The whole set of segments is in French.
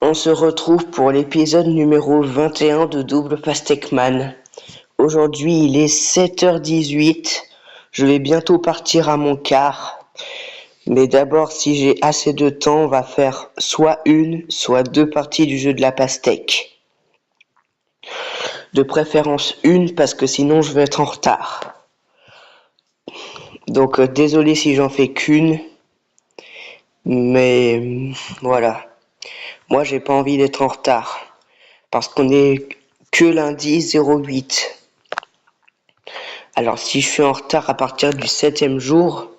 On se retrouve pour l'épisode numéro 21 de Double Pastèque Man. Aujourd'hui, il est 7h18. Je vais bientôt partir à mon quart. Mais d'abord, si j'ai assez de temps, on va faire soit une, soit deux parties du jeu de la pastèque. De préférence une, parce que sinon je vais être en retard. Donc désolé si j'en fais qu'une. Mais voilà. Moi, j'ai pas envie d'être en retard. Parce qu'on est que lundi 08. Alors si je suis en retard à partir du 7e jour,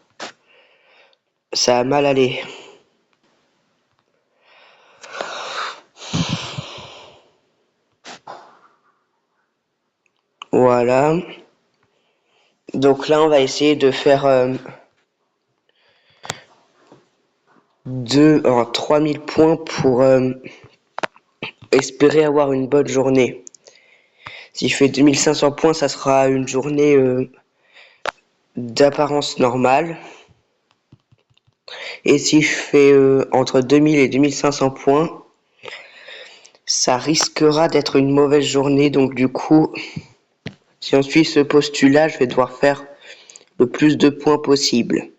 ça va mal aller. Voilà. Donc là, on va essayer de faire 3000 points pour espérer avoir une bonne journée. Si je fais 2500 points, ça sera une journée d'apparence normale. Et si je fais entre 2000 et 2500 points, ça risquera d'être une mauvaise journée. Donc du coup, si on suit ce postulat, je vais devoir faire le plus de points possible.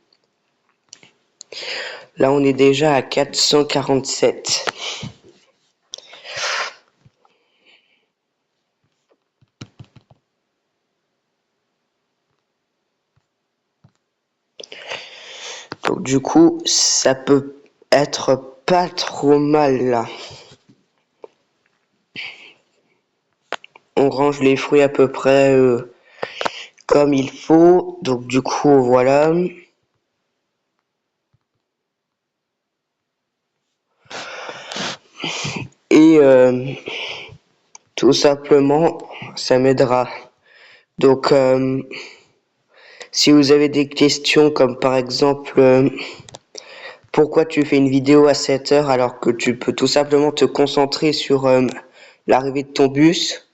Là, on est déjà à 447. Donc du coup, ça peut être pas trop mal là. On range les fruits à peu près comme il faut. Donc du coup, voilà. Et tout simplement, ça m'aidera. Donc, si vous avez des questions comme par exemple, pourquoi tu fais une vidéo à 7 heures alors que tu peux tout simplement te concentrer sur l'arrivée de ton bus,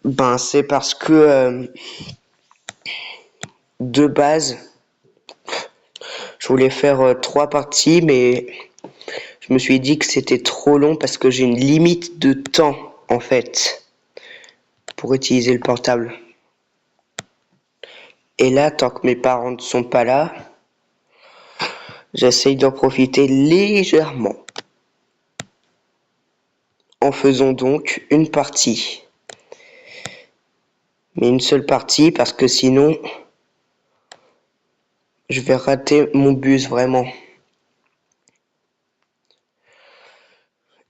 ben c'est parce que de base, je voulais faire 3 parties, mais je me suis dit que c'était trop long parce que j'ai une limite de temps en fait pour utiliser le portable. Et là, tant que mes parents ne sont pas là, j'essaye d'en profiter légèrement. En faisant donc une partie. Mais une seule partie parce que sinon, je vais rater mon bus vraiment.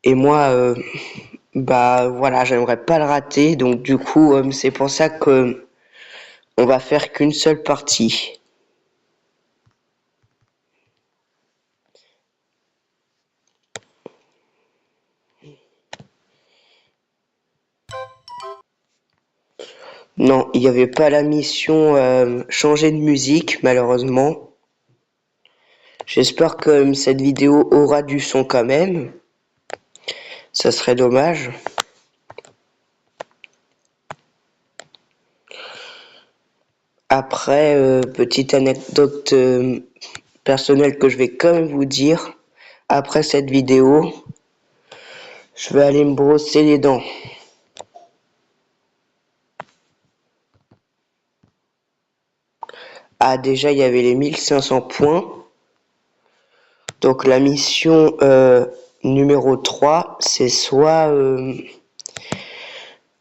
Et moi, bah voilà, j'aimerais pas le rater. Donc du coup, c'est pour ça que on va faire qu'une seule partie. Non, il n'y avait pas la mission changer de musique, malheureusement. J'espère que cette vidéo aura du son quand même. Ça serait dommage. Après, petite anecdote personnelle que je vais quand même vous dire. Après cette vidéo, je vais aller me brosser les dents. Ah, déjà, il y avait les 1500 points. Donc, la mission numéro 3, c'est soit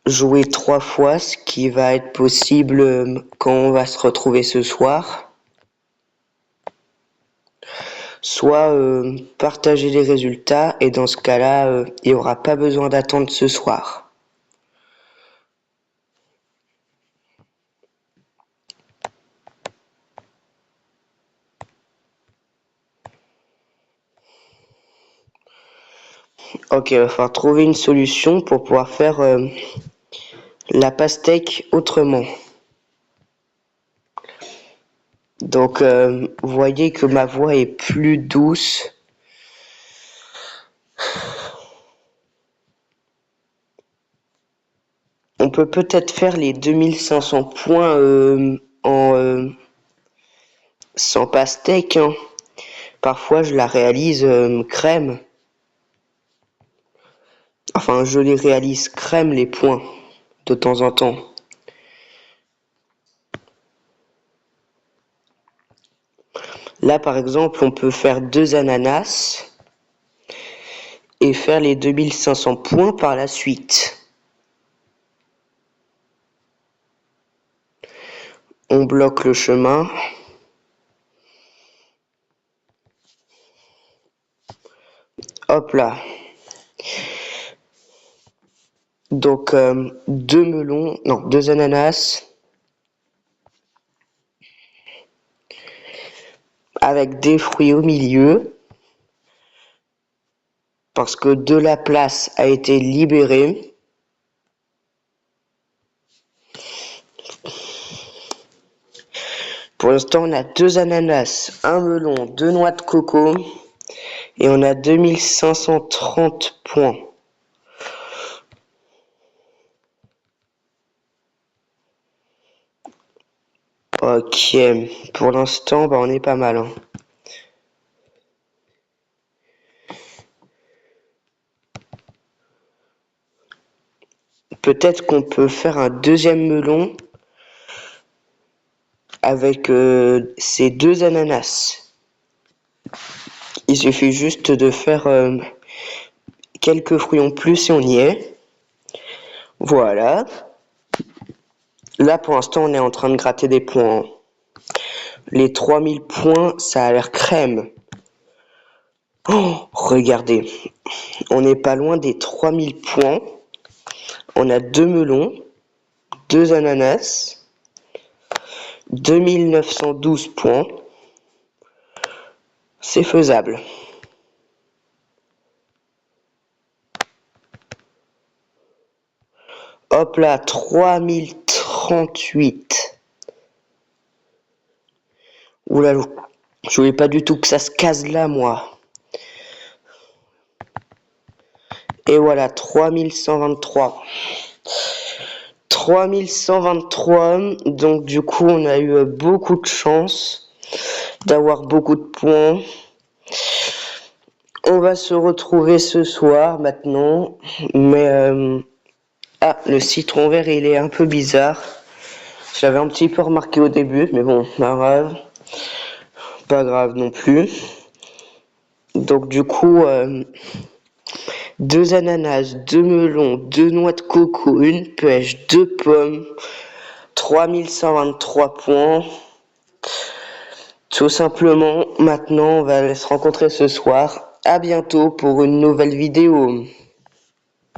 jouer 3 fois, ce qui va être possible quand on va se retrouver ce soir. Soit partager les résultats, et dans ce cas-là, il n'y aura pas besoin d'attendre ce soir. Ok, il va falloir trouver une solution pour pouvoir faire la pastèque autrement. Donc, vous voyez que ma voix est plus douce. On peut peut-être faire les 2500 points sans pastèque. Hein. Parfois, je la réalise crème. Enfin, je les réalise crème les points de temps en temps. Là, par exemple, on peut faire 2 ananas et faire les 2500 points par la suite. On bloque le chemin. Hop là. Donc, 2 melons, non, 2 ananas. Avec des fruits au milieu. Parce que de la place a été libérée. Pour l'instant, on a 2 ananas, 1 melon, 2 noix de coco. Et on a 2530 points. Ok, pour l'instant, on est pas mal. Peut-être qu'on peut faire un deuxième melon avec ces 2 ananas. Il suffit juste de faire quelques fruits en plus et on y est. Voilà. Là, pour l'instant, on est en train de gratter des points. Les 3000 points, ça a l'air crème. Oh, regardez. On n'est pas loin des 3000 points. On a 2 melons, 2 ananas, 2912 points. C'est faisable. Hop là, 3038. Oula, je voulais pas du tout que ça se case là, moi. Et voilà, 3123. 3123, donc du coup, on a eu beaucoup de chance d'avoir beaucoup de points. On va se retrouver ce soir maintenant, mais ah, le citron vert, il est un peu bizarre. Je l'avais un petit peu remarqué au début, mais bon, pas grave non plus. Donc du coup, 2 ananas, 2 melons, 2 noix de coco, une pêche, 2 pommes, 3123 points. Tout simplement, maintenant, on va se rencontrer ce soir. À bientôt pour une nouvelle vidéo.